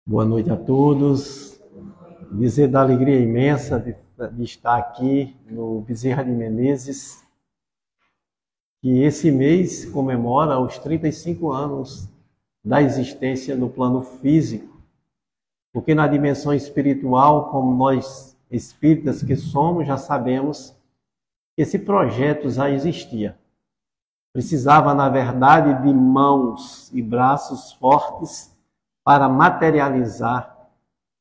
Boa noite a todos. Dizer da alegria imensa de estar aqui no Bezerra de Menezes, que esse mês comemora os 35 anos da existência no plano físico, porque na dimensão espiritual, como nós espíritas que somos, já sabemos que esse projeto já existia. Precisava, na verdade, de mãos e braços fortes para materializar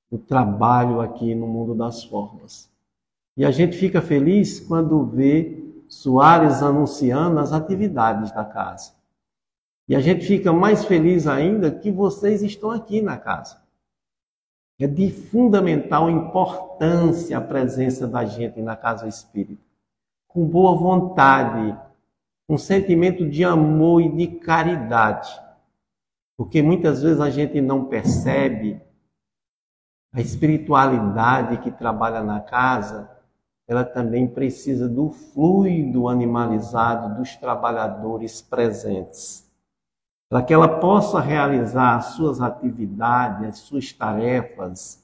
o trabalho aqui no mundo das formas. E a gente fica feliz quando vê Soares anunciando as atividades da casa. E a gente fica mais feliz ainda que vocês estão aqui na casa. É de fundamental importância a presença da gente na casa espírita, com boa vontade, um sentimento de amor e de caridade. Porque muitas vezes a gente não percebe a espiritualidade que trabalha na casa, ela também precisa do fluido animalizado dos trabalhadores presentes, para que ela possa realizar as suas atividades, as suas tarefas,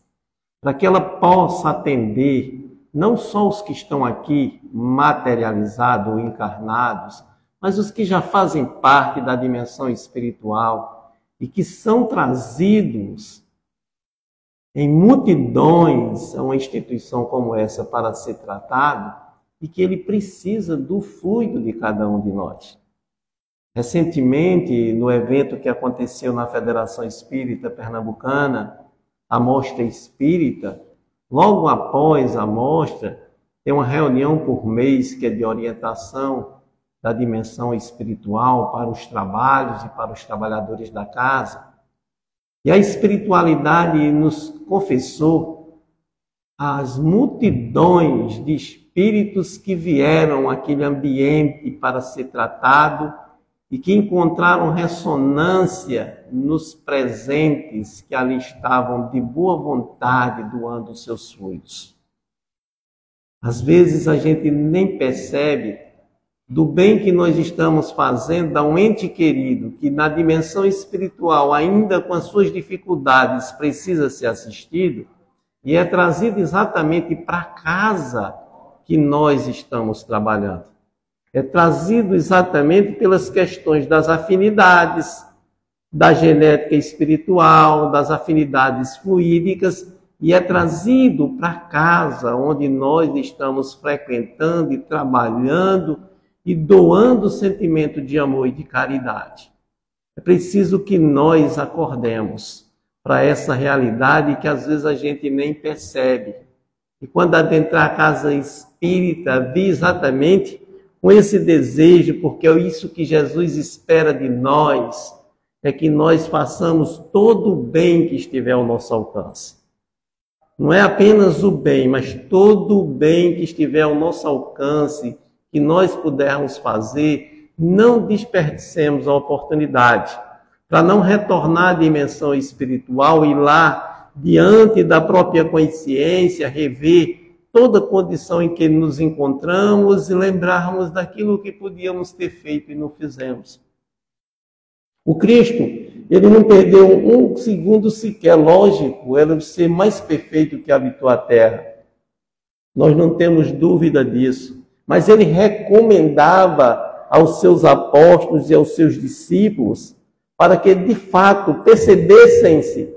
para que ela possa atender não só os que estão aqui materializados ou encarnados, mas os que já fazem parte da dimensão espiritual e que são trazidos em multidões a uma instituição como essa para ser tratado e que ele precisa do fluido de cada um de nós. Recentemente, no evento que aconteceu na Federação Espírita Pernambucana, a Mostra Espírita, logo após a mostra, tem uma reunião por mês que é de orientação da dimensão espiritual para os trabalhos e para os trabalhadores da casa. E a espiritualidade nos confessou as multidões de espíritos que vieram àquele ambiente para ser tratado e que encontraram ressonância nos presentes que ali estavam de boa vontade doando os seus fluidos. Às vezes a gente nem percebe do bem que nós estamos fazendo a um ente querido que na dimensão espiritual, ainda com as suas dificuldades, precisa ser assistido e é trazido exatamente para a casa que nós estamos trabalhando. É trazido exatamente pelas questões das afinidades, da genética espiritual, das afinidades fluídicas e é trazido para a casa onde nós estamos frequentando e trabalhando e doando o sentimento de amor e de caridade. É preciso que nós acordemos para essa realidade que às vezes a gente nem percebe. E quando adentrar a casa espírita, vi exatamente com esse desejo, porque é isso que Jesus espera de nós, é que nós façamos todo o bem que estiver ao nosso alcance. Não é apenas o bem, mas todo o bem que estiver ao nosso alcance, que nós pudermos fazer, não desperdicemos a oportunidade, para não retornar à dimensão espiritual e lá, diante da própria consciência, rever toda a condição em que nos encontramos e lembrarmos daquilo que podíamos ter feito e não fizemos. O Cristo, ele não perdeu um segundo sequer, lógico, era o ser mais perfeito que habitou a Terra. Nós não temos dúvida disso. Mas ele recomendava aos seus apóstolos e aos seus discípulos para que, de fato, percebessem-se.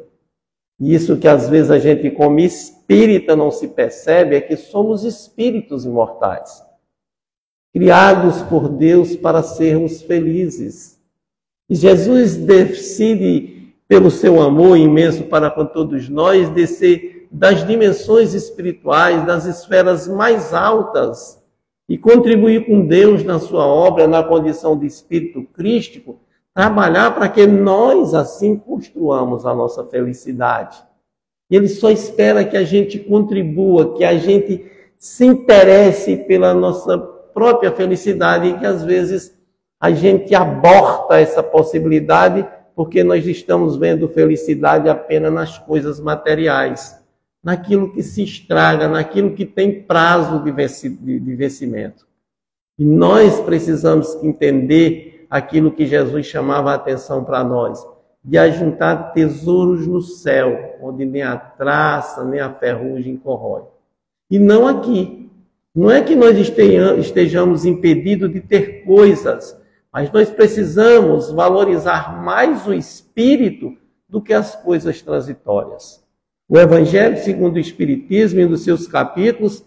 E isso que às vezes a gente, como espírita, não se percebe, é que somos espíritos imortais, criados por Deus para sermos felizes. E Jesus decide, pelo seu amor imenso para com todos nós, descer das dimensões espirituais, das esferas mais altas, e contribuir com Deus na sua obra, na condição de espírito crístico, trabalhar para que nós assim construamos a nossa felicidade. Ele só espera que a gente contribua, que a gente se interesse pela nossa própria felicidade e que às vezes a gente aborta essa possibilidade porque nós estamos vendo felicidade apenas nas coisas materiais, naquilo que se estraga, naquilo que tem prazo de vencimento. E nós precisamos entender aquilo que Jesus chamava a atenção para nós, de ajuntar tesouros no céu, onde nem a traça, nem a ferrugem corrói. E não aqui. Não é que nós estejamos impedidos de ter coisas, mas nós precisamos valorizar mais o espírito do que as coisas transitórias. O Evangelho, segundo o Espiritismo, em um dos seus capítulos,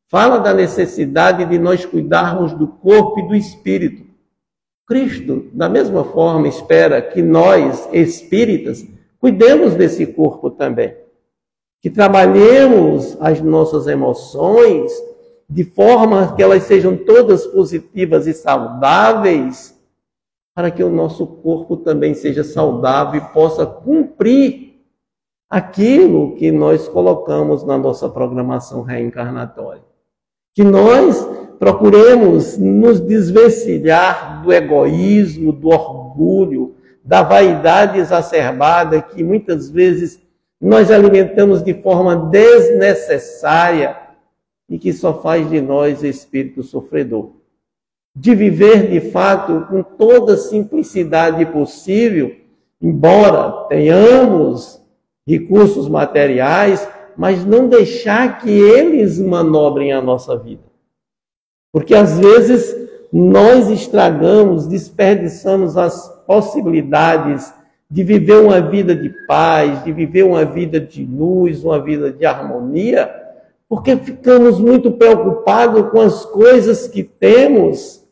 fala da necessidade de nós cuidarmos do corpo e do espírito. Cristo, da mesma forma, espera que nós, espíritas, cuidemos desse corpo também. Que trabalhemos as nossas emoções de forma que elas sejam todas positivas e saudáveis, para que o nosso corpo também seja saudável e possa cumprir aquilo que nós colocamos na nossa programação reencarnatória. Que nós procuremos nos desvencilhar do egoísmo, do orgulho, da vaidade exacerbada que muitas vezes nós alimentamos de forma desnecessária e que só faz de nós espírito sofredor. De viver, de fato, com toda a simplicidade possível, embora tenhamos recursos materiais, mas não deixar que eles manobrem a nossa vida. Porque às vezes nós estragamos, desperdiçamos as possibilidades de viver uma vida de paz, de viver uma vida de luz, uma vida de harmonia, porque ficamos muito preocupados com as coisas que temos,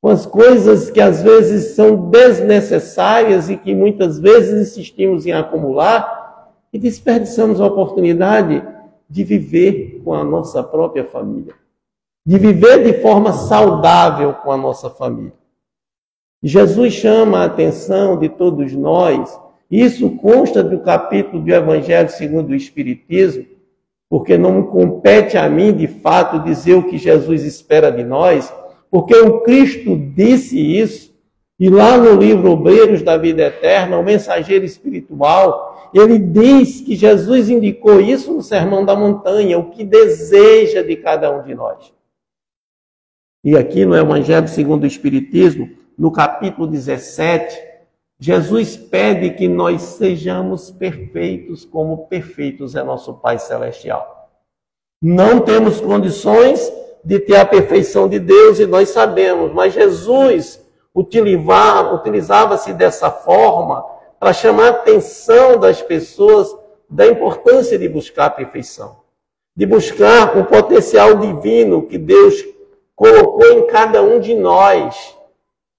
com as coisas que às vezes são desnecessárias e que muitas vezes insistimos em acumular e desperdiçamos a oportunidade de viver com a nossa própria família, de viver de forma saudável com a nossa família. Jesus chama a atenção de todos nós, isso consta do capítulo do Evangelho segundo o Espiritismo, porque não compete a mim, de fato, dizer o que Jesus espera de nós, porque o Cristo disse isso, e lá no livro Obreiros da Vida Eterna, o mensageiro espiritual, ele diz que Jesus indicou isso no Sermão da Montanha, o que deseja de cada um de nós. E aqui no Evangelho segundo o Espiritismo, no capítulo 17, Jesus pede que nós sejamos perfeitos como perfeitos é nosso Pai Celestial. Não temos condições de ter a perfeição de Deus e nós sabemos, mas Jesus utilizava-se dessa forma para chamar a atenção das pessoas da importância de buscar a perfeição, de buscar o potencial divino que Deus colocou em cada um de nós,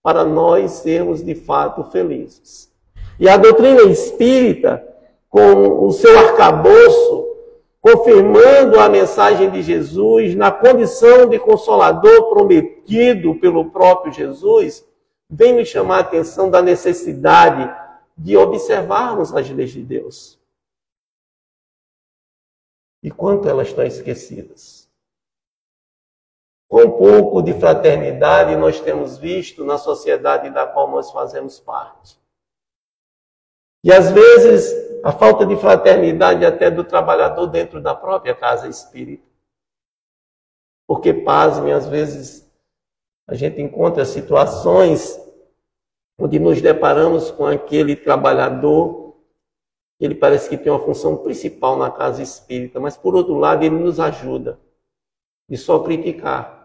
para nós sermos de fato felizes. E a doutrina espírita, com o seu arcabouço, confirmando a mensagem de Jesus, na condição de consolador prometido pelo próprio Jesus, vem nos chamar a atenção da necessidade de observarmos as leis de Deus. E quanto elas estão esquecidas. Quão pouco de fraternidade nós temos visto na sociedade da qual nós fazemos parte. E às vezes a falta de fraternidade até do trabalhador dentro da própria casa espírita. Porque, pasmem, às vezes a gente encontra situações onde nos deparamos com aquele trabalhador, ele parece que tem uma função principal na casa espírita, mas por outro lado ele nos ajuda, de só criticar.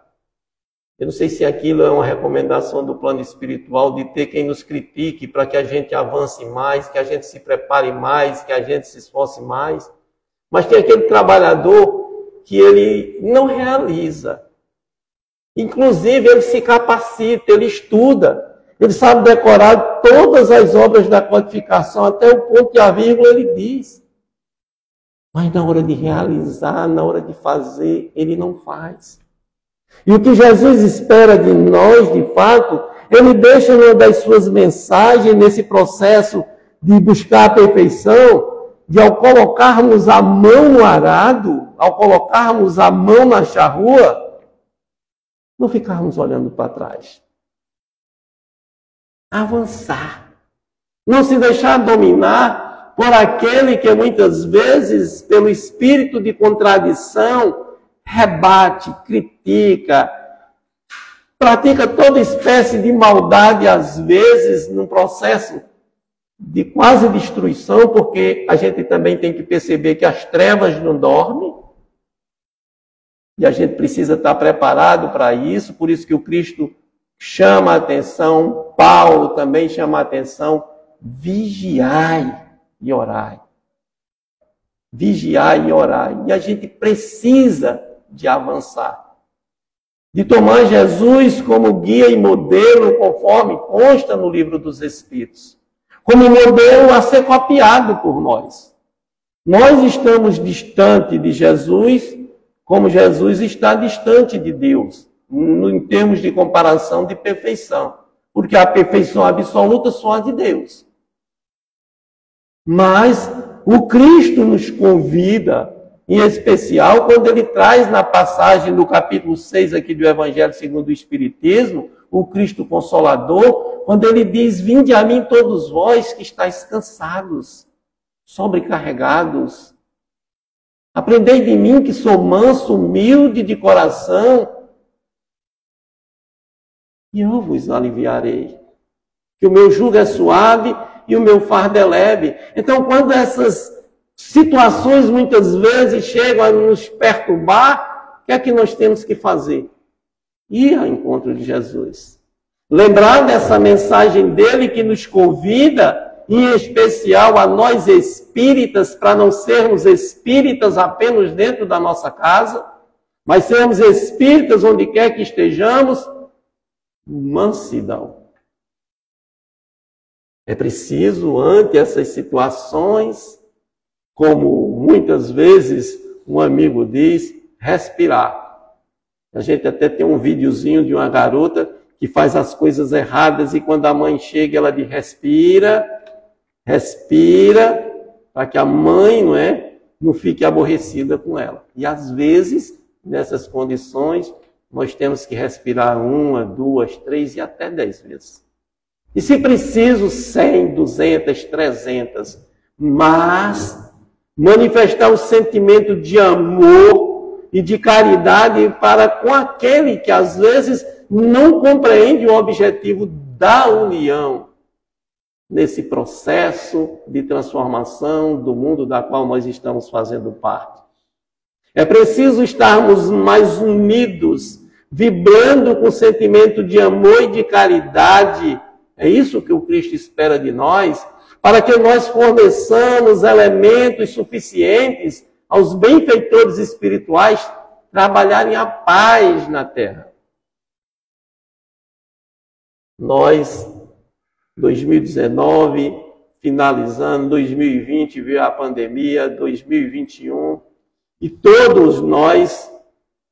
Eu não sei se aquilo é uma recomendação do plano espiritual de ter quem nos critique para que a gente avance mais, que a gente se prepare mais, que a gente se esforce mais. Mas tem aquele trabalhador que ele não realiza. Inclusive, ele se capacita, ele estuda, ele sabe decorar todas as obras da codificação, até o ponto e a vírgula ele diz. Mas na hora de realizar, na hora de fazer, ele não faz. E o que Jesus espera de nós, de fato, ele deixa uma das suas mensagens nesse processo de buscar a perfeição, de ao colocarmos a mão no arado, ao colocarmos a mão na charrua, não ficarmos olhando para trás. Avançar. Não se deixar dominar por aquele que muitas vezes, pelo espírito de contradição, rebate, critica, pratica toda espécie de maldade, às vezes, num processo de quase destruição, porque a gente também tem que perceber que as trevas não dormem, e a gente precisa estar preparado para isso, por isso que o Cristo chama a atenção, Paulo também chama a atenção, vigiai e orai. Vigiai e orai. E a gente precisa de avançar, de tomar Jesus como guia e modelo, conforme consta no livro dos Espíritos, como modelo a ser copiado por nós. Nós estamos distante de Jesus, como Jesus está distante de Deus, em termos de comparação de perfeição, porque a perfeição absoluta só a de Deus. Mas o Cristo nos convida, em especial, quando ele traz na passagem do capítulo 6 aqui do Evangelho segundo o Espiritismo, o Cristo Consolador, quando ele diz, vinde a mim todos vós que estáis cansados, sobrecarregados. Aprendei de mim que sou manso, humilde de coração, e eu vos aliviarei. Que o meu jugo é suave e o meu fardo é leve. Então, quando essas situações muitas vezes chegam a nos perturbar, o que é que nós temos que fazer? Ir ao encontro de Jesus. Lembrar dessa mensagem dele que nos convida, em especial a nós espíritas, para não sermos espíritas apenas dentro da nossa casa, mas sermos espíritas onde quer que estejamos, mansidão. É preciso, ante essas situações, como muitas vezes um amigo diz, respirar. A gente até tem um videozinho de uma garota que faz as coisas erradas e quando a mãe chega, ela diz, respira, respira, para que a mãe, não fique aborrecida com ela. E às vezes, nessas condições, nós temos que respirar 1, 2, 3 e até 10 vezes. E se preciso, 100, 200, 300, mas manifestar o sentimento de amor e de caridade para com aquele que às vezes não compreende o objetivo da união nesse processo de transformação do mundo da qual nós estamos fazendo parte. É preciso estarmos mais unidos, vibrando com o sentimento de amor e de caridade. É isso que o Cristo espera de nós, para que nós forneçamos elementos suficientes aos benfeitores espirituais trabalharem a paz na Terra. Nós, 2019, finalizando, 2020 veio a pandemia, 2021, e todos nós,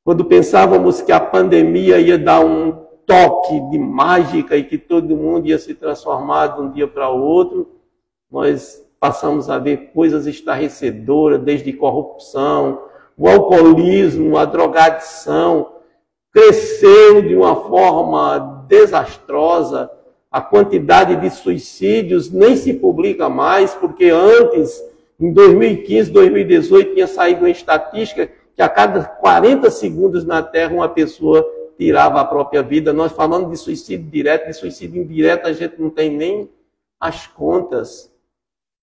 quando pensávamos que a pandemia ia dar um toque de mágica e que todo mundo ia se transformar de um dia para o outro, nós passamos a ver coisas estarrecedoras, desde corrupção, o alcoolismo, a drogadição, cresceu de uma forma desastrosa, a quantidade de suicídios nem se publica mais, porque antes, em 2015, 2018, tinha saído uma estatística que a cada 40 segundos na Terra uma pessoa tirava a própria vida. Nós falando de suicídio direto, de suicídio indireto, a gente não tem nem as contas.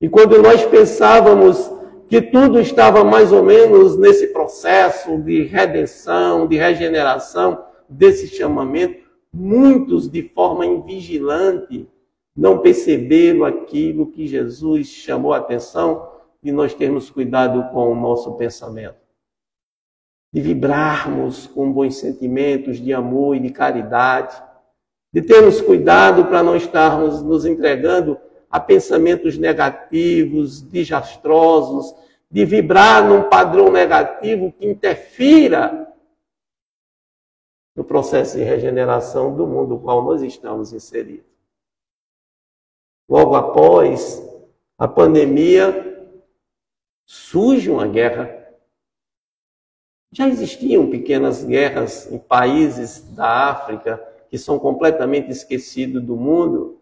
E quando nós pensávamos que tudo estava mais ou menos nesse processo de redenção, de regeneração, desse chamamento, muitos de forma invigilante não perceberam aquilo que Jesus chamou a atenção de nós termos cuidado com o nosso pensamento. De vibrarmos com bons sentimentos de amor e de caridade, de termos cuidado para não estarmos nos entregando a pensamentos negativos, desastrosos, de vibrar num padrão negativo que interfira no processo de regeneração do mundo no qual nós estamos inseridos. Logo após a pandemia, surge uma guerra. Já existiam pequenas guerras em países da África que são completamente esquecidos do mundo,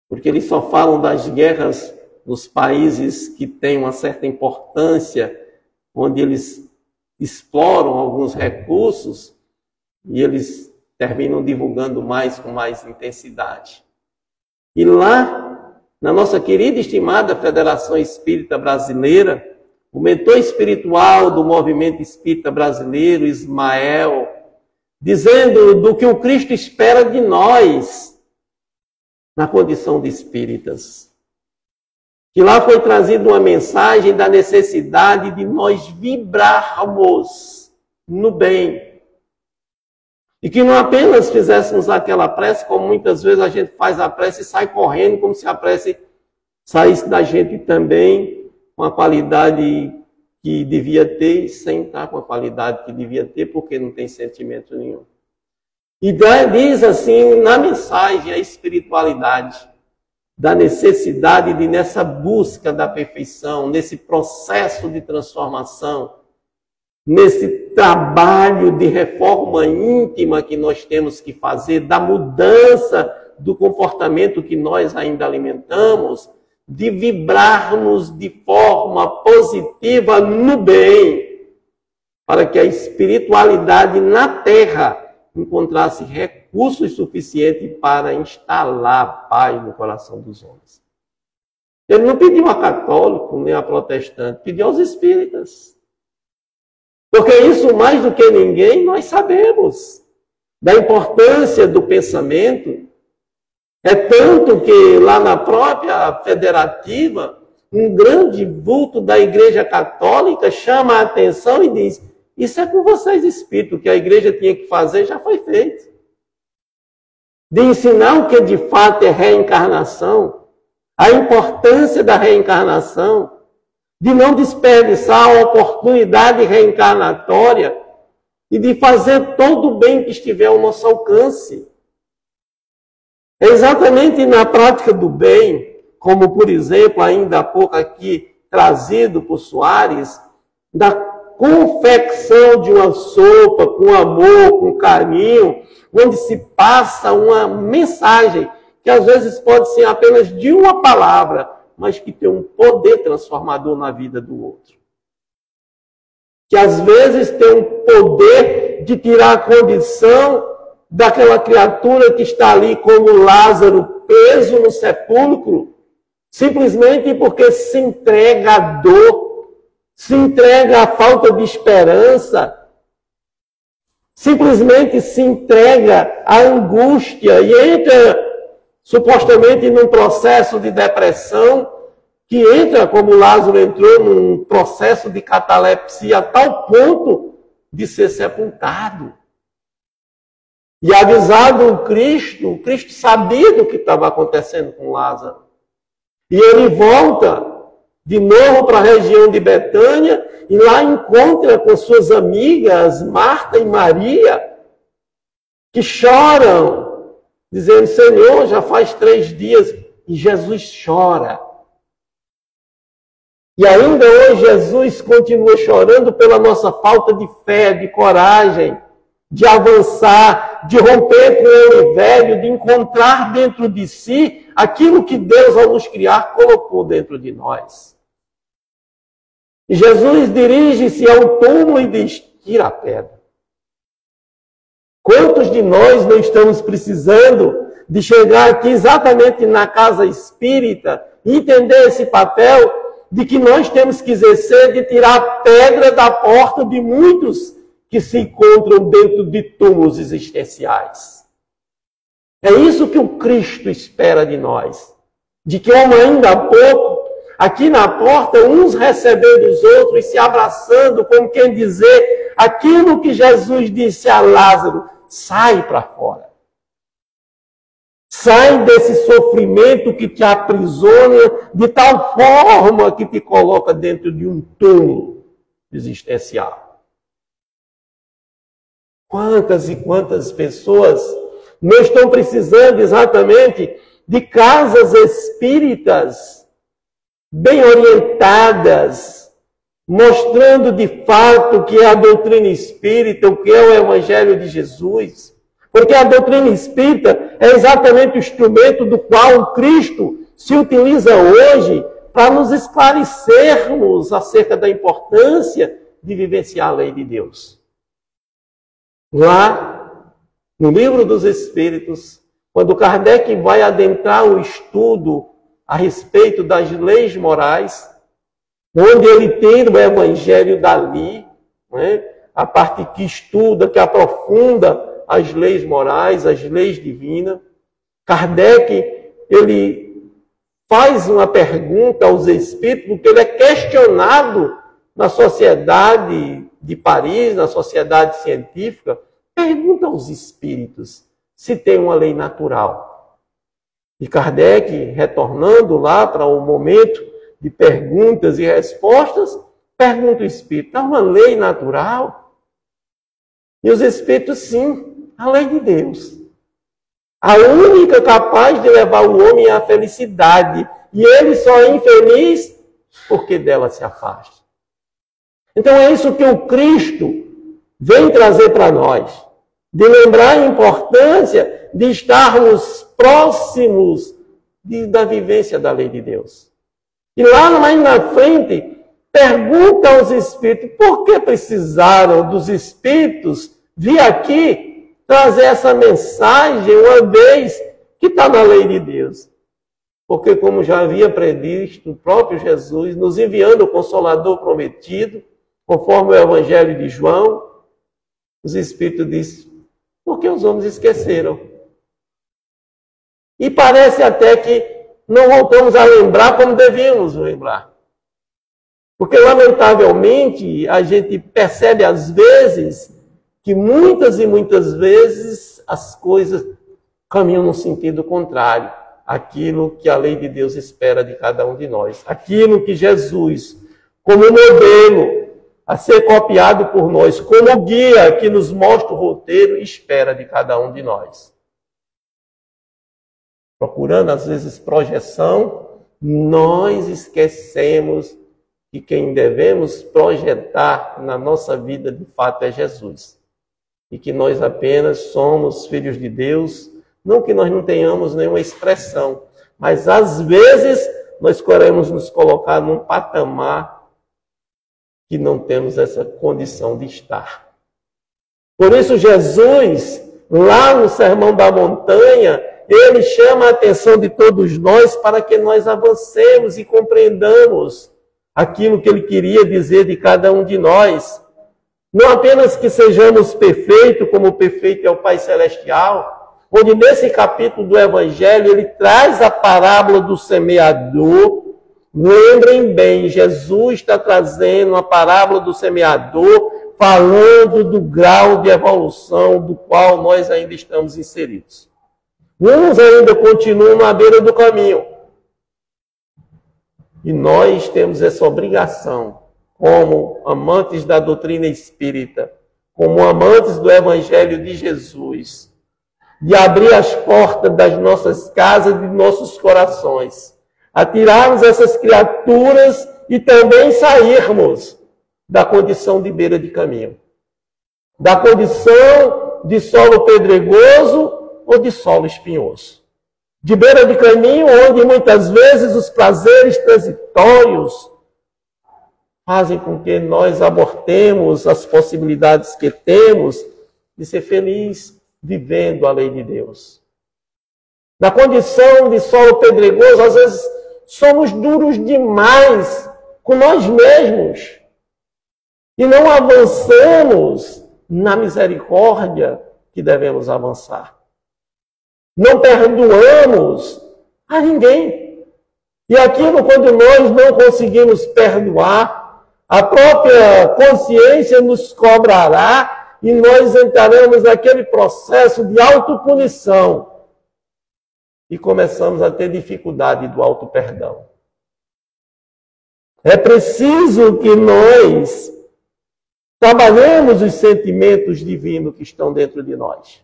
porque eles só falam das guerras nos países que têm uma certa importância, onde eles exploram alguns recursos e eles terminam divulgando mais com mais intensidade. E lá na nossa querida e estimada Federação Espírita Brasileira, o mentor espiritual do movimento espírita brasileiro, Ismael, dizendo do que o Cristo espera de nós na condição de espíritas. Que lá foi trazida uma mensagem da necessidade de nós vibrarmos no bem. E que não apenas fizéssemos aquela prece, como muitas vezes a gente faz a prece e sai correndo, como se a prece saísse da gente também com a qualidade que devia ter, sem estar com a qualidade que devia ter, porque não tem sentimento nenhum. E diz assim, na mensagem, a espiritualidade, da necessidade de, nessa busca da perfeição, nesse processo de transformação, nesse trabalho de reforma íntima que nós temos que fazer, da mudança do comportamento que nós ainda alimentamos, de vibrarmos de forma positiva no bem, para que a espiritualidade na Terra encontrasse recursos suficientes para instalar paz no coração dos homens. Ele não pediu a católico nem a protestante, pediu aos espíritas. Porque isso, mais do que ninguém, nós sabemos da importância do pensamento. É tanto que lá na própria federativa, um grande vulto da Igreja Católica chama a atenção e diz: isso é com vocês, espírito, o que a igreja tinha que fazer já foi feito. De ensinar o que de fato é reencarnação, a importância da reencarnação, de não desperdiçar a oportunidade reencarnatória e de fazer todo o bem que estiver ao nosso alcance. É exatamente na prática do bem, como por exemplo, ainda há pouco aqui trazido por Soares, da confecção de uma sopa com amor, com carinho, onde se passa uma mensagem que às vezes pode ser apenas de uma palavra, mas que tem um poder transformador na vida do outro. Que às vezes tem um poder de tirar a condição daquela criatura que está ali como Lázaro, preso no sepulcro, simplesmente porque se entrega à dor, se entrega à falta de esperança, simplesmente se entrega à angústia e entra supostamente num processo de depressão, que entra, como Lázaro entrou, num processo de catalepsia a tal ponto de ser sepultado. E avisado o Cristo sabia do que estava acontecendo com Lázaro. E ele volta de novo para a região de Betânia e lá encontra com suas amigas, Marta e Maria, que choram, dizendo: Senhor, já faz 3 dias, e Jesus chora. E ainda hoje Jesus continua chorando pela nossa falta de fé, de coragem, de avançar, de romper com o homem velho, de encontrar dentro de si aquilo que Deus, ao nos criar, colocou dentro de nós. E Jesus dirige-se ao túmulo e diz: tira a pedra. Quantos de nós não estamos precisando de chegar aqui exatamente na casa espírita e entender esse papel de que nós temos que exercer de tirar a pedra da porta de muitos que se encontram dentro de túmulos existenciais? É isso que o Cristo espera de nós. De que, como ainda há pouco, aqui na porta, uns recebendo os outros, se abraçando, como quem dizer, aquilo que Jesus disse a Lázaro: sai para fora. Sai desse sofrimento que te aprisiona de tal forma que te coloca dentro de um túmulo existencial. Quantas e quantas pessoas não estão precisando exatamente de casas espíritas bem orientadas, mostrando de fato o que é a doutrina espírita, o que é o Evangelho de Jesus. Porque a doutrina espírita é exatamente o instrumento do qual o Cristo se utiliza hoje para nos esclarecermos acerca da importância de vivenciar a lei de Deus. Lá, no Livro dos Espíritos, quando Kardec vai adentrar o estudo a respeito das leis morais, onde ele tem o Evangelho dali, né? A parte que estuda, que aprofunda as leis morais, as leis divinas. Kardec, ele faz uma pergunta aos espíritos, porque ele é questionado na sociedade de Paris, na sociedade científica, pergunta aos espíritos se tem uma lei natural. E Kardec, retornando lá para o momento de perguntas e respostas, pergunta o espírito: há uma lei natural? E os espíritos, sim, a lei de Deus. A única capaz de levar o homem à felicidade. E ele só é infeliz porque dela se afasta. Então é isso que o Cristo vem trazer para nós. De lembrar a importância de estarmos próximos da vivência da lei de Deus. E lá mais na frente, pergunta aos espíritos por que precisaram dos espíritos vir aqui trazer essa mensagem uma vez que está na lei de Deus. Porque, como já havia predito o próprio Jesus, nos enviando o Consolador prometido, conforme o Evangelho de João, os Espíritos dizem: porque os homens esqueceram. E parece até que não voltamos a lembrar como devíamos lembrar. Porque, lamentavelmente, a gente percebe às vezes que muitas e muitas vezes as coisas caminham no sentido contrário. Aquilo que a lei de Deus espera de cada um de nós. Aquilo que Jesus, como modelo a ser copiado por nós, como guia que nos mostra o roteiro, espera de cada um de nós. Procurando, às vezes, projeção, nós esquecemos que quem devemos projetar na nossa vida, de fato, é Jesus. E que nós apenas somos filhos de Deus, não que nós não tenhamos nenhuma expressão, mas às vezes nós queremos nos colocar num patamar que não temos essa condição de estar. Por isso Jesus, lá no Sermão da Montanha, ele chama a atenção de todos nós para que nós avancemos e compreendamos aquilo que ele queria dizer de cada um de nós. Não apenas que sejamos perfeitos, como perfeito é o Pai Celestial, onde nesse capítulo do Evangelho ele traz a parábola do semeador. Lembrem bem, Jesus está trazendo a parábola do semeador, falando do grau de evolução do qual nós ainda estamos inseridos. Uns ainda continuam à beira do caminho. E nós temos essa obrigação, como amantes da doutrina espírita, como amantes do Evangelho de Jesus, de abrir as portas das nossas casas, de nossos corações, atirarmos essas criaturas e também sairmos da condição de beira de caminho, da condição de solo pedregoso ou de solo espinhoso. De beira de caminho, onde muitas vezes os prazeres transitórios fazem com que nós abortemos as possibilidades que temos de ser feliz vivendo a lei de Deus. Na condição de solo pedregoso, às vezes somos duros demais com nós mesmos e não avançamos na misericórdia que devemos avançar. Não perdoamos a ninguém. E aquilo, quando nós não conseguimos perdoar, a própria consciência nos cobrará e nós entraremos naquele processo de autopunição e começamos a ter dificuldade do auto-perdão. É preciso que nós trabalhemos os sentimentos divinos que estão dentro de nós.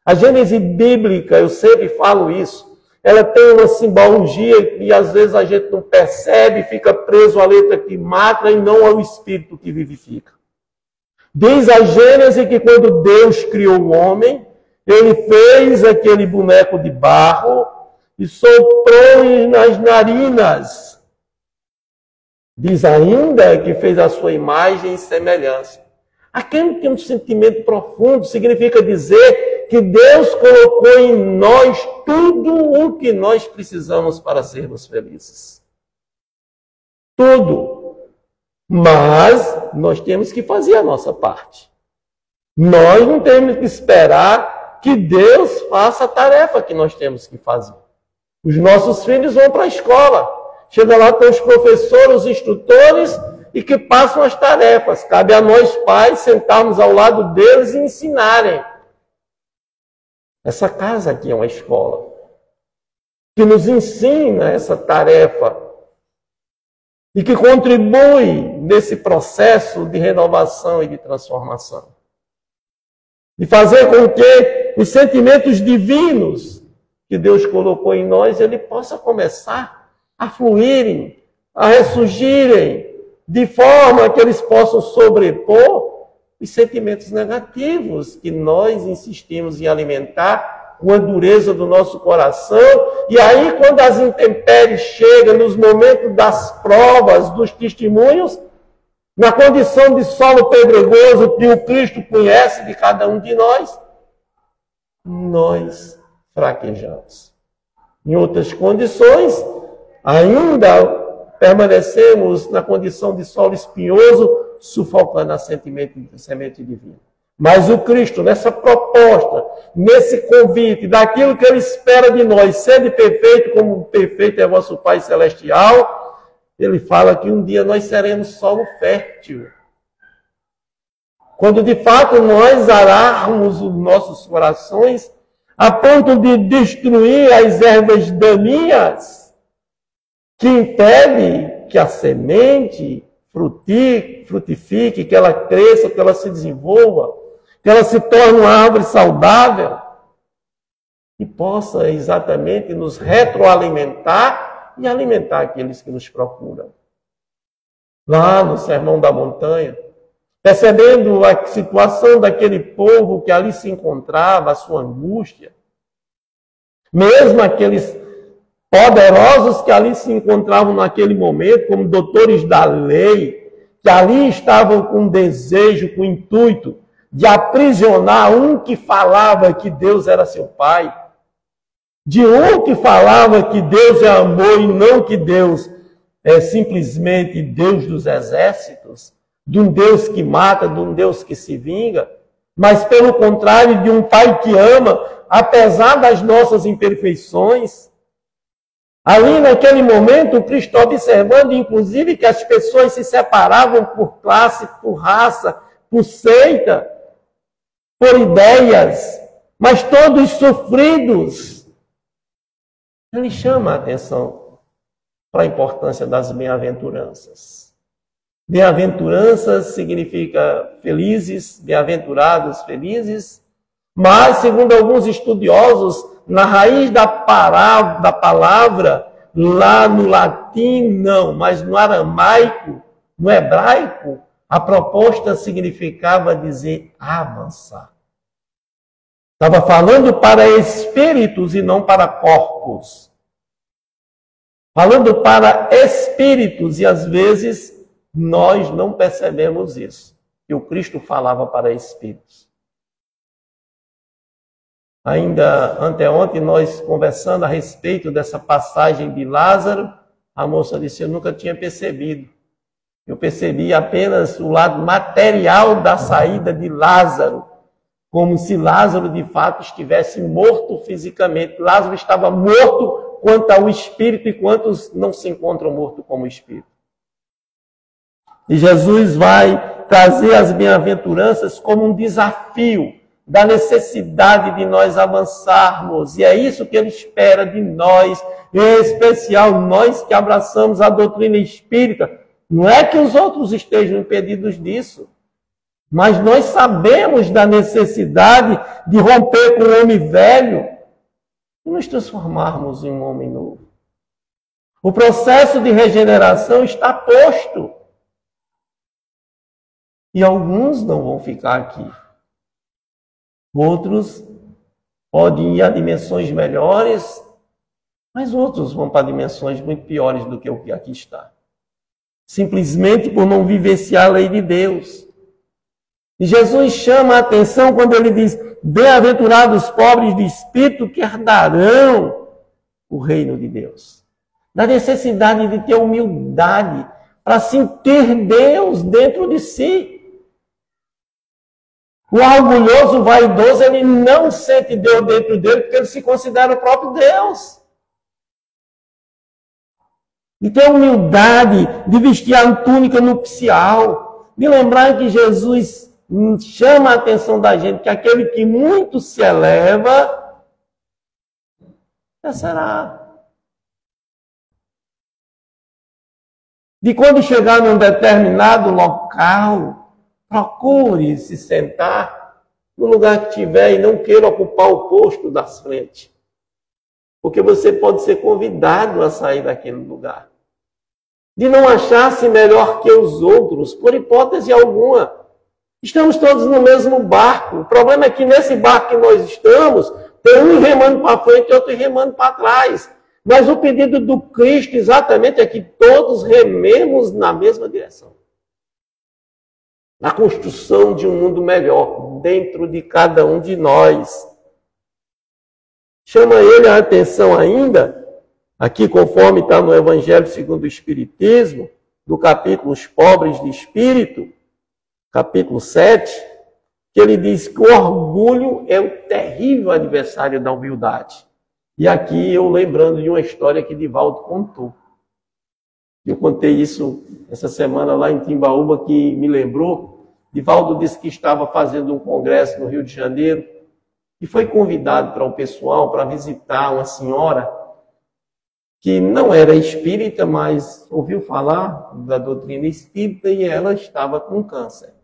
A Gênese bíblica, eu sempre falo isso, ela tem uma simbologia que às vezes a gente não percebe, fica preso à letra que mata e não ao espírito que vivifica. Diz a Gênese que quando Deus criou o homem, ele fez aquele boneco de barro e soprou nas narinas. Diz ainda que fez a sua imagem e semelhança. Aquele que tem um sentimento profundo significa dizer que Deus colocou em nós tudo o que nós precisamos para sermos felizes. Tudo. Mas nós temos que fazer a nossa parte. Nós não temos que esperar que Deus faça a tarefa que nós temos que fazer. Os nossos filhos vão para a escola. Chega lá com os professores, os instrutores, e que passam as tarefas. Cabe a nós, pais, sentarmos ao lado deles e ensinarem. Essa casa aqui é uma escola que nos ensina essa tarefa e que contribui nesse processo de renovação e de transformação. De fazer com que os sentimentos divinos que Deus colocou em nós, ele possa começar a fluírem, a ressurgirem, de forma que eles possam sobrepor os sentimentos negativos que nós insistimos em alimentar com a dureza do nosso coração. E aí, quando as intempéries chegam, nos momentos das provas, dos testemunhos, na condição de solo pedregoso que o Cristo conhece de cada um de nós fraquejamos. Em outras condições, ainda permanecemos na condição de solo espinhoso, sufocando a semente divina. Mas o Cristo, nessa proposta, nesse convite, daquilo que Ele espera de nós, sendo perfeito como perfeito é vosso Pai Celestial, Ele fala que um dia nós seremos solo fértil. Quando de fato nós ararmos os nossos corações a ponto de destruir as ervas daninhas que impedem que a semente frutifique, que ela cresça, que ela se desenvolva, que ela se torne uma árvore saudável e possa exatamente nos retroalimentar e alimentar aqueles que nos procuram. Lá no Sermão da Montanha, percebendo a situação daquele povo que ali se encontrava, a sua angústia, mesmo aqueles poderosos que ali se encontravam naquele momento, como doutores da lei, que ali estavam com desejo, com intuito de aprisionar um que falava que Deus era seu Pai, de um que falava que Deus é amor e não que Deus é simplesmente Deus dos exércitos, de um Deus que mata, de um Deus que se vinga, mas pelo contrário, de um Pai que ama, apesar das nossas imperfeições. Ali naquele momento, o Cristo observando, inclusive, que as pessoas se separavam por classe, por raça, por seita, por ideias, mas todos sofridos. Ele chama a atenção para a importância das bem-aventuranças. Bem-aventuranças significa felizes, bem-aventurados, felizes, mas, segundo alguns estudiosos, na raiz da palavra, lá no latim não, mas no aramaico, no hebraico, a proposta significava dizer avançar. Estava falando para espíritos e não para corpos. Falando para espíritos, e às vezes nós não percebemos isso, que o Cristo falava para espíritos. Ainda anteontem, nós conversando a respeito dessa passagem de Lázaro, a moça disse, eu nunca tinha percebido. Eu percebi apenas o lado material da saída de Lázaro, como se Lázaro de fato estivesse morto fisicamente. Lázaro estava morto quanto ao espírito, e quantos não se encontram mortos como espírito. E Jesus vai trazer as bem-aventuranças como um desafio da necessidade de nós avançarmos. E é isso que Ele espera de nós, em especial nós que abraçamos a doutrina espírita. Não é que os outros estejam impedidos disso, mas nós sabemos da necessidade de romper com o homem velho e nos transformarmos em um homem novo. O processo de regeneração está posto. E alguns não vão ficar aqui. Outros podem ir a dimensões melhores, mas outros vão para dimensões muito piores do que o que aqui está. Simplesmente por não vivenciar a lei de Deus. E Jesus chama a atenção quando ele diz: bem-aventurados os pobres de espírito, que herdarão o reino de Deus. Da necessidade de ter humildade para sim ter Deus dentro de si. O orgulhoso, vaidoso, ele não sente Deus dentro dele porque ele se considera o próprio Deus. De ter humildade, de vestir a túnica nupcial, de lembrar que Jesus chama a atenção da gente que aquele que muito se eleva, será. De quando chegar num determinado local, procure se sentar no lugar que tiver e não queira ocupar o posto das frentes. Porque você pode ser convidado a sair daquele lugar. De não achar-se melhor que os outros, por hipótese alguma. Estamos todos no mesmo barco. O problema é que nesse barco que nós estamos, tem um remando para frente e outro remando para trás. Mas o pedido do Cristo exatamente é que todos rememos na mesma direção. Na construção de um mundo melhor dentro de cada um de nós. Chama ele a atenção ainda, aqui conforme está no Evangelho segundo o Espiritismo, do capítulo Os Pobres de Espírito, capítulo 7, que ele diz que o orgulho é o terrível adversário da humildade. E aqui eu lembrando de uma história que Divaldo contou. Eu contei isso essa semana lá em Timbaúba, que me lembrou. Divaldo disse que estava fazendo um congresso no Rio de Janeiro e foi convidado para o pessoal para visitar uma senhora que não era espírita, mas ouviu falar da doutrina espírita e ela estava com câncer.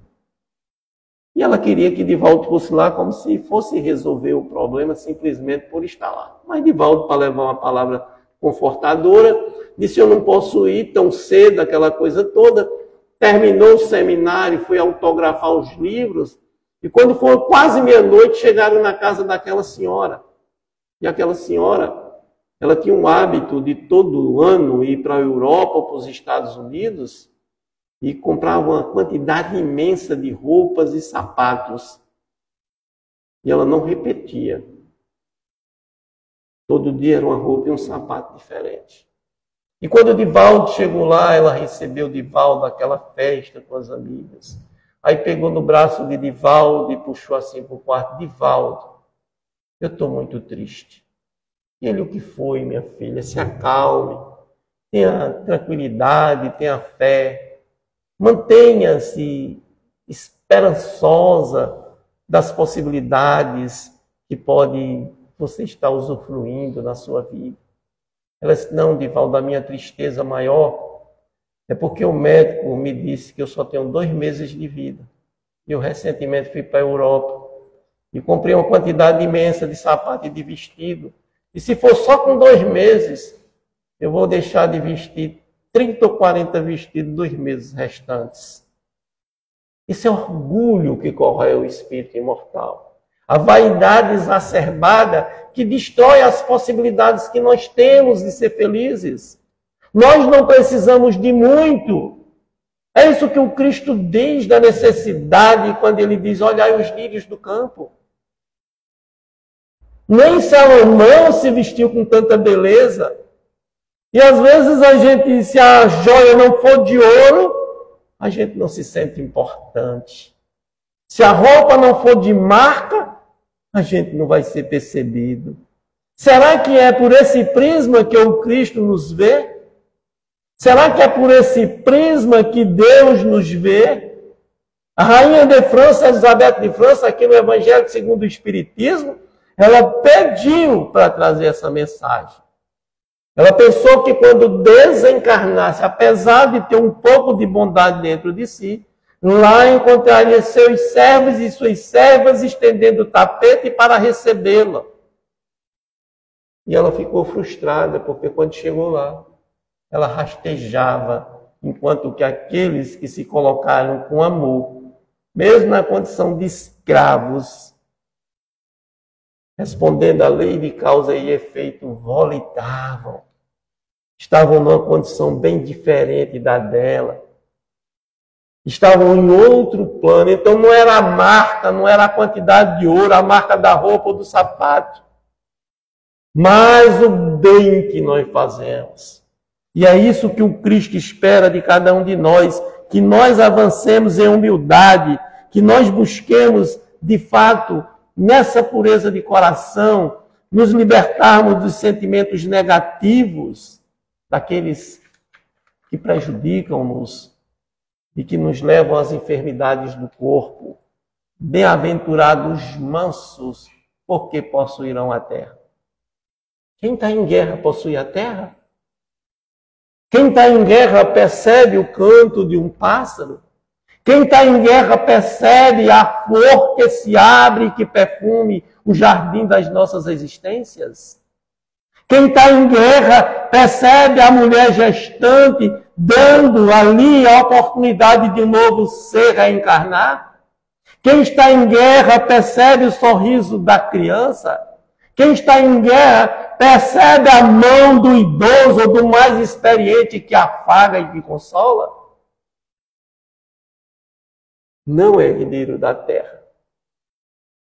E ela queria que Divaldo fosse lá como se fosse resolver o problema simplesmente por estar lá. Mas Divaldo, para levar uma palavra confortadora, disse: eu não posso ir tão cedo, aquela coisa toda. Terminou o seminário, foi autografar os livros. E quando foi quase meia-noite, chegaram na casa daquela senhora. E aquela senhora, ela tinha um hábito de todo ano ir para a Europa ou para os Estados Unidos e comprava uma quantidade imensa de roupas e sapatos. E ela não repetia. Todo dia era uma roupa e um sapato diferente. E quando o Divaldo chegou lá, ela recebeu o Divaldo naquela festa com as amigas. Aí pegou no braço de Divaldo e puxou assim para o quarto. Divaldo, eu estou muito triste. E ele: o que foi, minha filha? Se acalme, tenha tranquilidade, tenha fé. Mantenha-se esperançosa das possibilidades que pode você estar usufruindo na sua vida. Ela disse: não, Divaldo, a minha tristeza maior é porque o médico me disse que eu só tenho 2 meses de vida. E eu recentemente fui para a Europa e comprei uma quantidade imensa de sapato e de vestido. E se for só com 2 meses, eu vou deixar de vestir 30 ou 40 vestidos 2 meses restantes. Esse é orgulho que corrói o espírito imortal. A vaidade exacerbada que destrói as possibilidades que nós temos de ser felizes. Nós não precisamos de muito. É isso que o Cristo diz da necessidade quando ele diz: olhai os lírios do campo. Nem Salomão se vestiu com tanta beleza. E às vezes a gente, se a joia não for de ouro, a gente não se sente importante. Se a roupa não for de marca, a gente não vai ser percebido. Será que é por esse prisma que o Cristo nos vê? Será que é por esse prisma que Deus nos vê? A rainha de França, Elizabeth de França, aqui no Evangelho segundo o Espiritismo, ela pediu para trazer essa mensagem. Ela pensou que quando desencarnasse, apesar de ter um pouco de bondade dentro de si, lá encontraria seus servos e suas servas estendendo o tapete para recebê-la. E ela ficou frustrada, porque quando chegou lá, ela rastejava, enquanto que aqueles que se colocaram com amor, mesmo na condição de escravos, respondendo à lei de causa e efeito, volitavam. Estavam numa condição bem diferente da dela. estavam em outro plano. Então não era a marca, não era a quantidade de ouro, a marca da roupa ou do sapato, mas o bem que nós fazemos. E é isso que o Cristo espera de cada um de nós, que nós avancemos em humildade, que nós busquemos, de fato, nessa pureza de coração, nos libertarmos dos sentimentos negativos, daqueles que prejudicam-nos e que nos levam às enfermidades do corpo. Bem-aventurados mansos, porque possuirão a terra. Quem está em guerra possui a terra? Quem está em guerra percebe o canto de um pássaro? Quem está em guerra percebe a flor que se abre e que perfume o jardim das nossas existências? Quem está em guerra percebe a mulher gestante dando ali a oportunidade de um novo ser reencarnar? Quem está em guerra percebe o sorriso da criança? Quem está em guerra percebe a mão do idoso ou do mais experiente que afaga e que consola? Não é herdeiro da terra.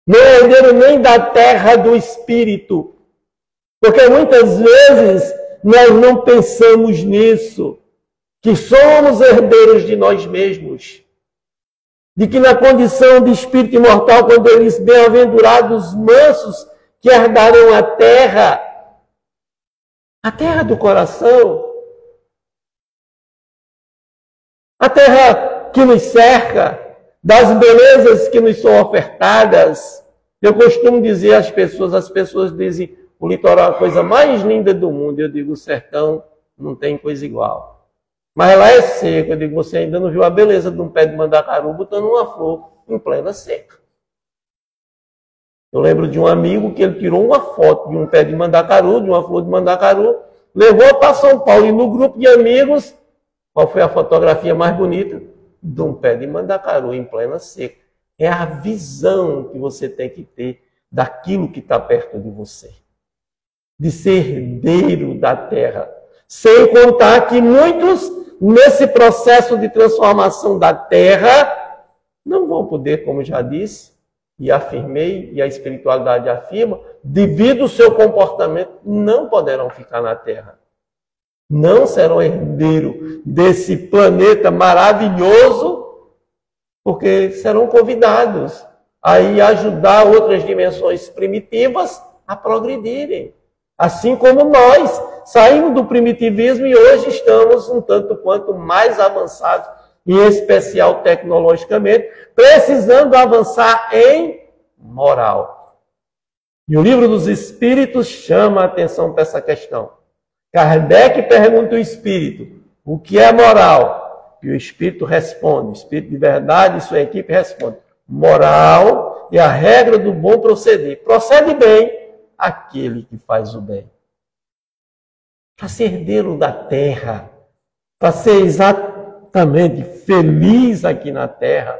Não é herdeiro nem da terra do espírito. Porque muitas vezes nós não pensamos nisso, que somos herdeiros de nós mesmos. De que na condição de espírito imortal, quando ele diz bem-aventurados mansos, que herdarão a terra do coração, a terra que nos cerca, das belezas que nos são ofertadas. Eu costumo dizer às pessoas, as pessoas dizem, o litoral é a coisa mais linda do mundo. Eu digo, o sertão não tem coisa igual. Mas lá é seco. Eu digo, você ainda não viu a beleza de um pé de mandacaru botando uma flor em plena seca. Eu lembro de um amigo que ele tirou uma foto de um pé de mandacaru, de uma flor de mandacaru, levou para São Paulo e no grupo de amigos, qual foi a fotografia mais bonita? De um pé de mandacaru em plena seca. É a visão que você tem que ter daquilo que está perto de você. De ser herdeiro da terra. Sem contar que muitos, nesse processo de transformação da terra, não vão poder, como já disse, e afirmei, e a espiritualidade afirma, devido ao seu comportamento, não poderão ficar na terra. Não serão herdeiros desse planeta maravilhoso, porque serão convidados a ir ajudar outras dimensões primitivas a progredirem. Assim como nós saímos do primitivismo e hoje estamos um tanto quanto mais avançados, em especial tecnologicamente, precisando avançar em moral. E o Livro dos Espíritos chama a atenção para essa questão. Kardec pergunta ao Espírito, o que é moral? E o Espírito responde, o Espírito de verdade e sua equipe responde, moral é a regra do bom proceder. Procede bem aquele que faz o bem. Para ser herdeiro da terra, para ser exatamente feliz aqui na terra,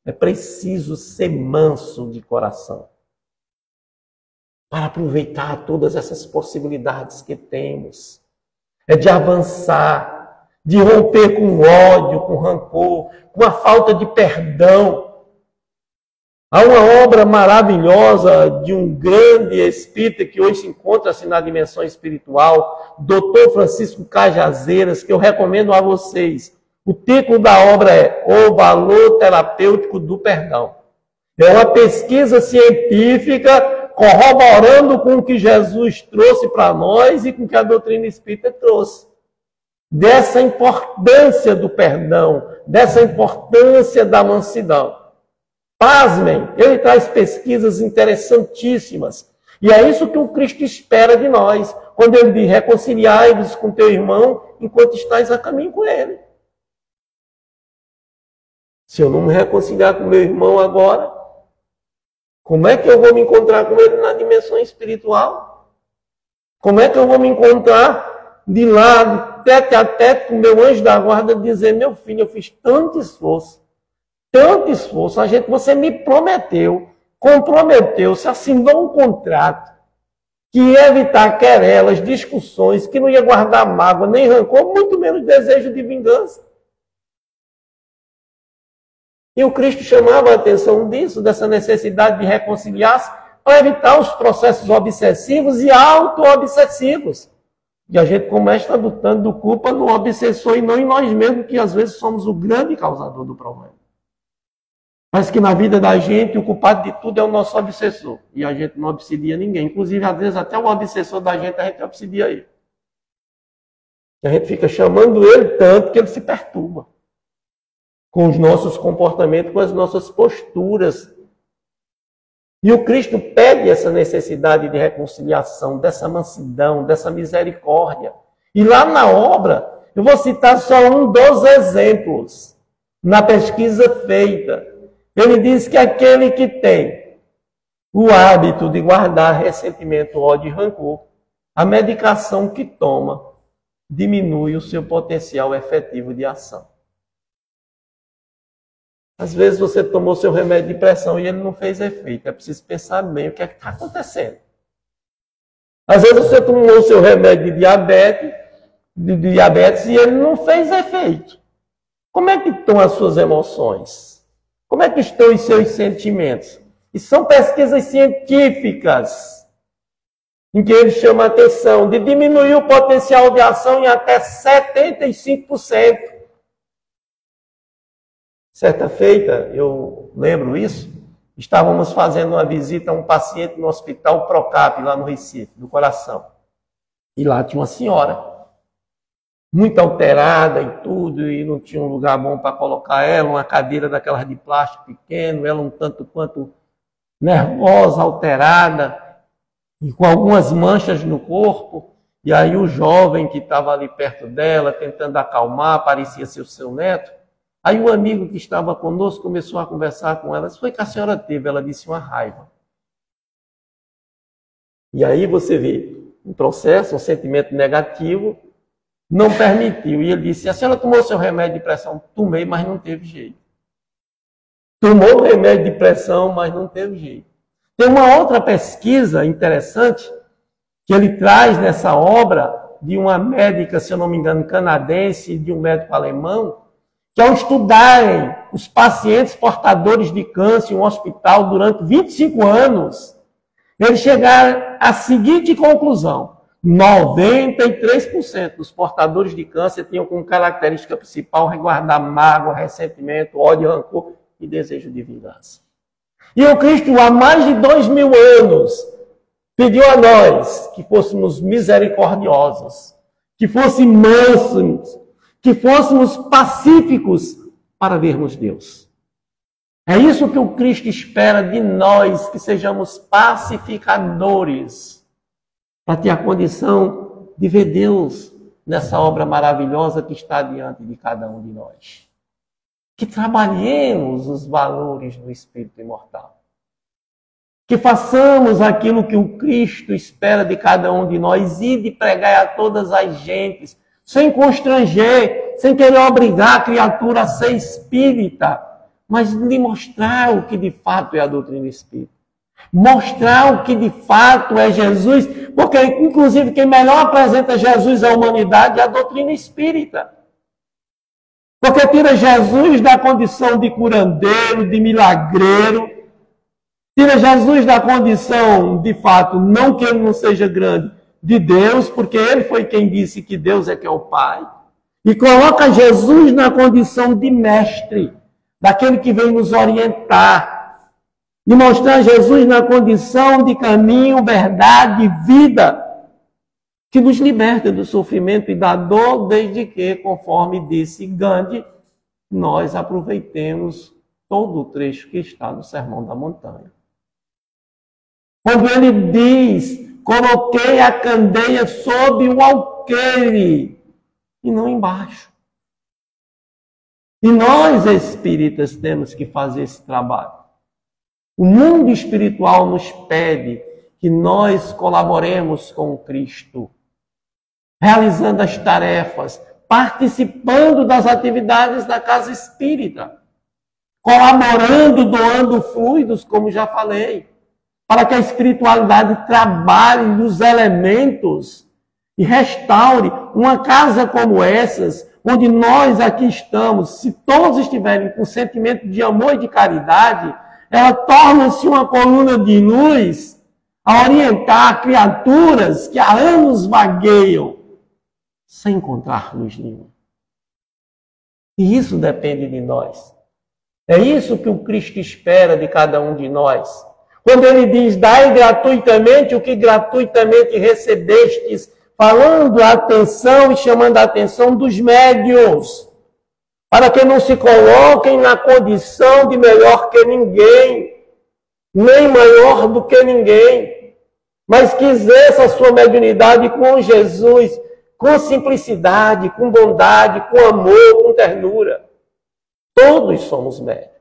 é preciso ser manso de coração. Para aproveitar todas essas possibilidades que temos. É de avançar, de romper com ódio, com rancor, com a falta de perdão. Há uma obra maravilhosa de um grande espírita que hoje se encontra-se na dimensão espiritual, Dr. Francisco Cajazeiras, que eu recomendo a vocês. O título da obra é O Valor Terapêutico do Perdão. É uma pesquisa científica corroborando com o que Jesus trouxe para nós e com o que a doutrina espírita trouxe. Dessa importância do perdão, dessa importância da mansidão. Pasmem, ele traz pesquisas interessantíssimas. E é isso que o Cristo espera de nós, quando ele diz, reconciliai-vos com teu irmão enquanto estás a caminho com ele. Se eu não me reconciliar com meu irmão agora, como é que eu vou me encontrar com ele na dimensão espiritual? Como é que eu vou me encontrar de lado, tete a tete com meu anjo da guarda, dizer, meu filho, eu fiz tanto esforço, você me prometeu, comprometeu-se, assinou um contrato que ia evitar querelas, discussões, que não ia guardar mágoa, nem rancor, muito menos desejo de vingança. E o Cristo chamava a atenção disso, dessa necessidade de reconciliar-se, para evitar os processos obsessivos e auto-obsessivos. E a gente começa botando culpa no obsessor e não em nós mesmos, que às vezes somos o grande causador do problema. Mas que na vida da gente, o culpado de tudo é o nosso obsessor. E a gente não obsidia ninguém. Inclusive, às vezes, até o obsessor da gente, a gente obsidia ele. E a gente fica chamando ele tanto que ele se perturba com os nossos comportamentos, com as nossas posturas. E o Cristo pede essa necessidade de reconciliação, dessa mansidão, dessa misericórdia. E lá na obra, eu vou citar só um dos exemplos. Na pesquisa feita, ele diz que aquele que tem o hábito de guardar ressentimento, ódio e rancor, a medicação que toma diminui o seu potencial efetivo de ação. Às vezes você tomou seu remédio de pressão e ele não fez efeito. É preciso pensar bem o que é que está acontecendo. Às vezes você tomou seu remédio de diabetes e ele não fez efeito. Como é que estão as suas emoções? Como é que estão os seus sentimentos? E são pesquisas científicas em que ele chama a atenção de diminuir o potencial de ação em até 75%. Certa feita, eu lembro isso, estávamos fazendo uma visita a um paciente no Hospital Procap, lá no Recife, do coração. E lá tinha uma senhora, muito alterada e tudo, e não tinha um lugar bom para colocar ela, uma cadeira daquelas de plástico pequeno, ela um tanto quanto nervosa, alterada, e com algumas manchas no corpo. E aí o jovem que estava ali perto dela, tentando acalmar, parecia ser o seu neto. Aí o amigo que estava conosco começou a conversar com ela. Isso foi que a senhora teve, ela disse, uma raiva. E aí você vê um processo, um sentimento negativo, não permitiu. E ele disse, a senhora tomou seu remédio de pressão? Tomei, mas não teve jeito. Tomou o remédio de pressão, mas não teve jeito. Tem uma outra pesquisa interessante que ele traz nessa obra de uma médica, se eu não me engano, canadense, e de um médico alemão, que ao estudarem os pacientes portadores de câncer em um hospital durante 25 anos, eles chegaram à seguinte conclusão: 93% dos portadores de câncer tinham como característica principal resguardar mágoa, ressentimento, ódio, rancor e desejo de vingança. E o Cristo, há mais de 2000 anos, pediu a nós que fôssemos misericordiosos, que fôssemos mansos, que fôssemos pacíficos para vermos Deus. É isso que o Cristo espera de nós, que sejamos pacificadores, para ter a condição de ver Deus nessa obra maravilhosa que está diante de cada um de nós. Que trabalhemos os valores do Espírito imortal. Que façamos aquilo que o Cristo espera de cada um de nós e de pregar a todas as gentes, sem constranger, sem querer obrigar a criatura a ser espírita, mas de mostrar o que de fato é a doutrina espírita. Mostrar o que de fato é Jesus, porque inclusive quem melhor apresenta Jesus à humanidade é a doutrina espírita. Porque tira Jesus da condição de curandeiro, de milagreiro, tira Jesus da condição, de fato, não que ele não seja grande, de Deus, porque ele foi quem disse que Deus é que é o Pai, e coloca Jesus na condição de mestre, daquele que vem nos orientar, e mostrar Jesus na condição de caminho, verdade e vida, que nos liberta do sofrimento e da dor, desde que, conforme disse Gandhi, nós aproveitemos todo o trecho que está no Sermão da Montanha. Quando ele diz: coloquei a candeia sob o alqueire e não embaixo. E nós, espíritas, temos que fazer esse trabalho. O mundo espiritual nos pede que nós colaboremos com Cristo, realizando as tarefas, participando das atividades da casa espírita, colaborando, doando fluidos, como já falei, para que a espiritualidade trabalhe nos elementos e restaure uma casa como essas, onde nós aqui estamos, se todos estiverem com sentimento de amor e de caridade, ela torna-se uma coluna de luz a orientar criaturas que há anos vagueiam sem encontrar luz nenhuma. E isso depende de nós. É isso que o Cristo espera de cada um de nós. Quando ele diz, dai gratuitamente o que gratuitamente recebestes, falando a atenção e chamando a atenção dos médiuns, para que não se coloquem na condição de melhor que ninguém, nem maior do que ninguém, mas que exerça a sua mediunidade com Jesus, com simplicidade, com bondade, com amor, com ternura. Todos somos médiuns.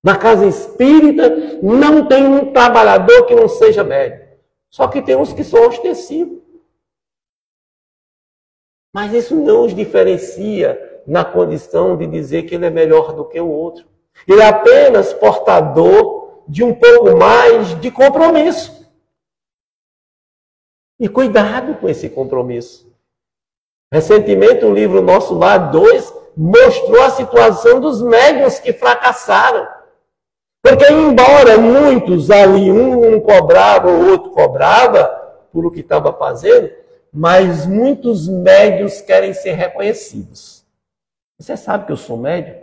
Na casa espírita não tem um trabalhador que não seja médium. Só que tem uns que são ostensivos. Mas isso não os diferencia na condição de dizer que ele é melhor do que o outro. Ele é apenas portador de um pouco mais de compromisso. E cuidado com esse compromisso. Recentemente, o livro Nosso Lar 2 mostrou a situação dos médiuns que fracassaram. Porque, embora muitos ali, um cobrava, o outro cobrava por o que estava fazendo, mas muitos médiuns querem ser reconhecidos. Você sabe que eu sou médium?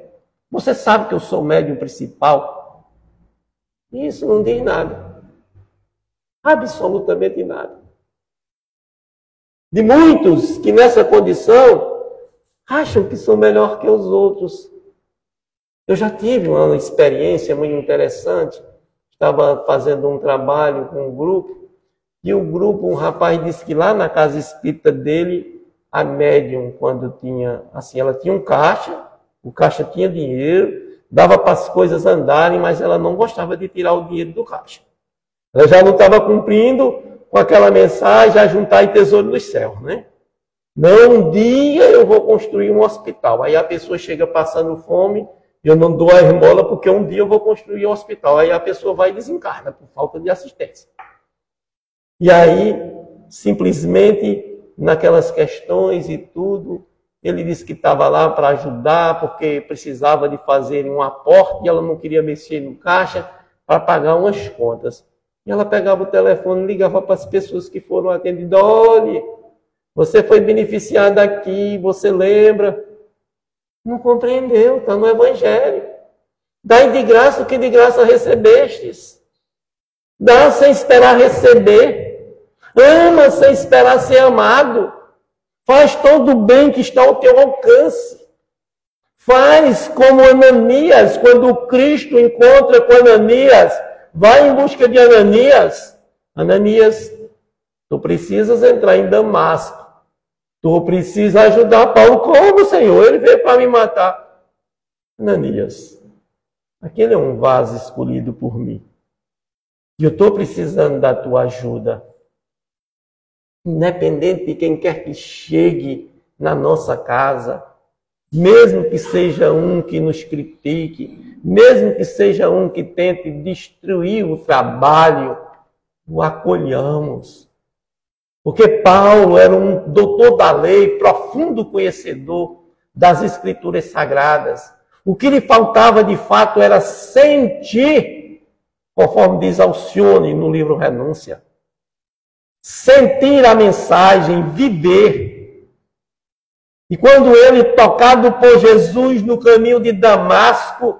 Você sabe que eu sou o médium principal? Isso não diz nada. Absolutamente nada. De muitos que nessa condição acham que são melhor que os outros. Eu já tive uma experiência muito interessante. Estava fazendo um trabalho com um grupo, e o grupo, um rapaz disse que lá na casa espírita dele, a médium, quando tinha, assim, ela tinha um caixa, o caixa tinha dinheiro, dava para as coisas andarem, mas ela não gostava de tirar o dinheiro do caixa. Ela já não estava cumprindo com aquela mensagem, a juntar em tesouro dos céus, né? Não, um dia eu vou construir um hospital. Aí a pessoa chega passando fome, eu não dou a esmola porque um dia eu vou construir um hospital. Aí a pessoa vai e desencarna por falta de assistência. E aí, simplesmente, naquelas questões e tudo, ele disse que estava lá para ajudar porque precisava de fazer um aporte e ela não queria mexer no caixa para pagar umas contas. E ela pegava o telefone e ligava para as pessoas que foram atendidas. Olhe, você foi beneficiada aqui, você lembra? Não compreendeu, está no Evangelho. Dai de graça o que de graça recebestes. Dá sem esperar receber. Ama sem esperar ser amado. Faz todo o bem que está ao teu alcance. Faz como Ananias, quando o Cristo encontra com Ananias, vai em busca de Ananias. Ananias, tu precisas entrar em Damasco. Tu precisa ajudar Paulo. Como, Senhor? Ele veio para me matar. Ananias, aquele é um vaso escolhido por mim. E eu estou precisando da tua ajuda. Independente de quem quer que chegue na nossa casa, mesmo que seja um que nos critique, mesmo que seja um que tente destruir o trabalho, o acolhamos. Porque Paulo era um doutor da lei, profundo conhecedor das Escrituras Sagradas. O que lhe faltava de fato era sentir, conforme diz Alcione no livro Renúncia. Sentir a mensagem, viver. E quando ele, tocado por Jesus no caminho de Damasco,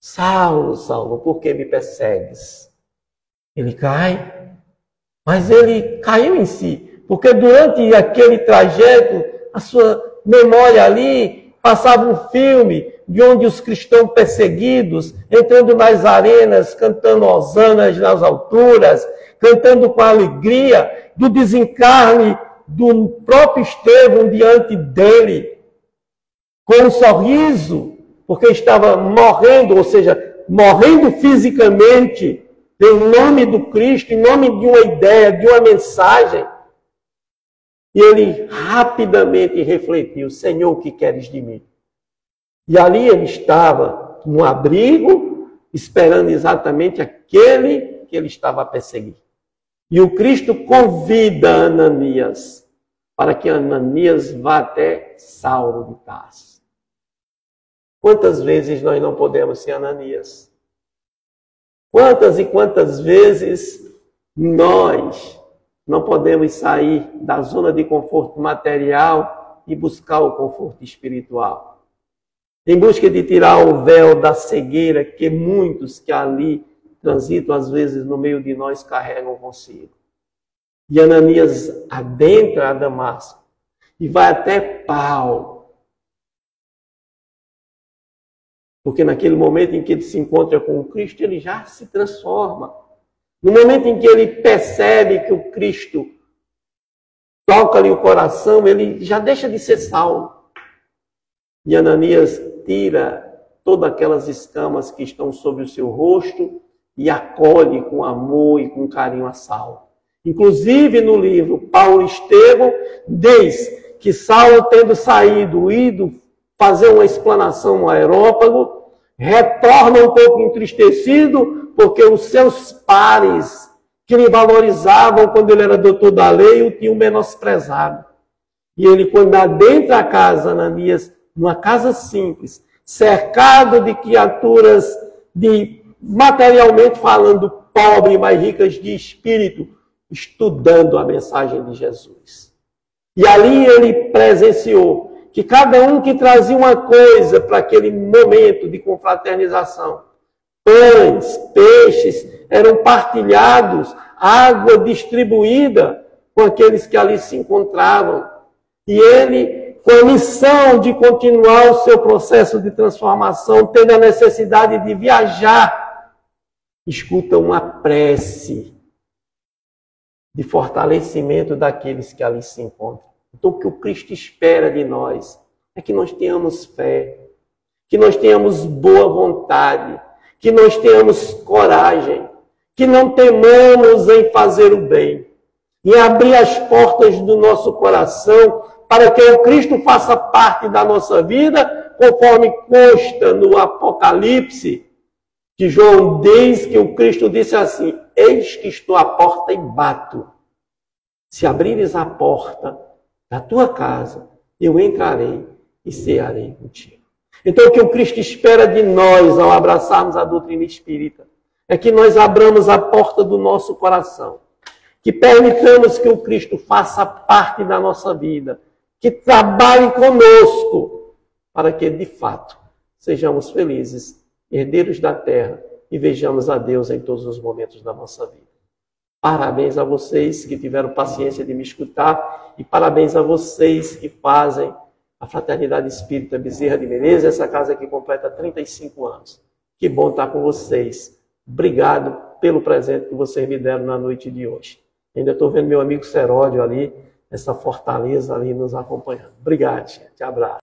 Saulo, Saulo, por que me persegues? Ele cai. Mas ele caiu em si, porque durante aquele trajeto, a sua memória ali passava um filme de onde os cristãos perseguidos, entrando nas arenas, cantando hosanas nas alturas, cantando com alegria do desencarne do próprio Estevão diante dele, com um sorriso, porque estava morrendo, ou seja, morrendo fisicamente, em nome do Cristo, em nome de uma ideia, de uma mensagem. E ele rapidamente refletiu: Senhor, o que queres de mim? E ali ele estava no abrigo, esperando exatamente aquele que ele estava a perseguir. E o Cristo convida Ananias para que Ananias vá até Saulo de Tarso. Quantas vezes nós não podemos ser Ananias? Quantas e quantas vezes nós não podemos sair da zona de conforto material e buscar o conforto espiritual? Em busca de tirar o véu da cegueira que muitos que ali transitam, às vezes, no meio de nós, carregam consigo. E Ananias adentra a Damasco e vai até Paulo. Porque naquele momento em que ele se encontra com o Cristo, ele já se transforma. No momento em que ele percebe que o Cristo toca-lhe o coração, ele já deixa de ser Saulo. E Ananias tira todas aquelas escamas que estão sobre o seu rosto e acolhe com amor e com carinho a Saulo. Inclusive no livro Paulo e Estevão, diz que Saulo, tendo saído, ido fazer uma explanação no aerópago, retorna um pouco entristecido, porque os seus pares, que lhe valorizavam quando ele era doutor da lei, o tinham menosprezado. E ele, quando adentra a casa, Ananias, numa casa simples, cercado de criaturas, materialmente falando, pobres, mas ricas de espírito, estudando a mensagem de Jesus. E ali ele presenciou que cada um que trazia uma coisa para aquele momento de confraternização, pães, peixes, eram partilhados, água distribuída com aqueles que ali se encontravam. E ele, com a missão de continuar o seu processo de transformação, tendo a necessidade de viajar, escuta uma prece de fortalecimento daqueles que ali se encontram. Então, o que o Cristo espera de nós é que nós tenhamos fé, que nós tenhamos boa vontade, que nós tenhamos coragem, que não temamos em fazer o bem, em abrir as portas do nosso coração para que o Cristo faça parte da nossa vida, conforme consta no Apocalipse, que João diz que o Cristo disse assim: eis que estou à porta e bato. Se abrires a porta da tua casa, eu entrarei e cearei contigo. Então, o que o Cristo espera de nós ao abraçarmos a doutrina espírita é que nós abramos a porta do nosso coração, que permitamos que o Cristo faça parte da nossa vida, que trabalhe conosco, para que, de fato, sejamos felizes, herdeiros da terra, e vejamos a Deus em todos os momentos da nossa vida. Parabéns a vocês que tiveram paciência de me escutar, e parabéns a vocês que fazem a Fraternidade Espírita Bezerra de Menezes, essa casa que completa 35 anos. Que bom estar com vocês. Obrigado pelo presente que vocês me deram na noite de hoje. Ainda estou vendo meu amigo Seródio ali, essa fortaleza ali nos acompanhando. Obrigado, gente. Abraço.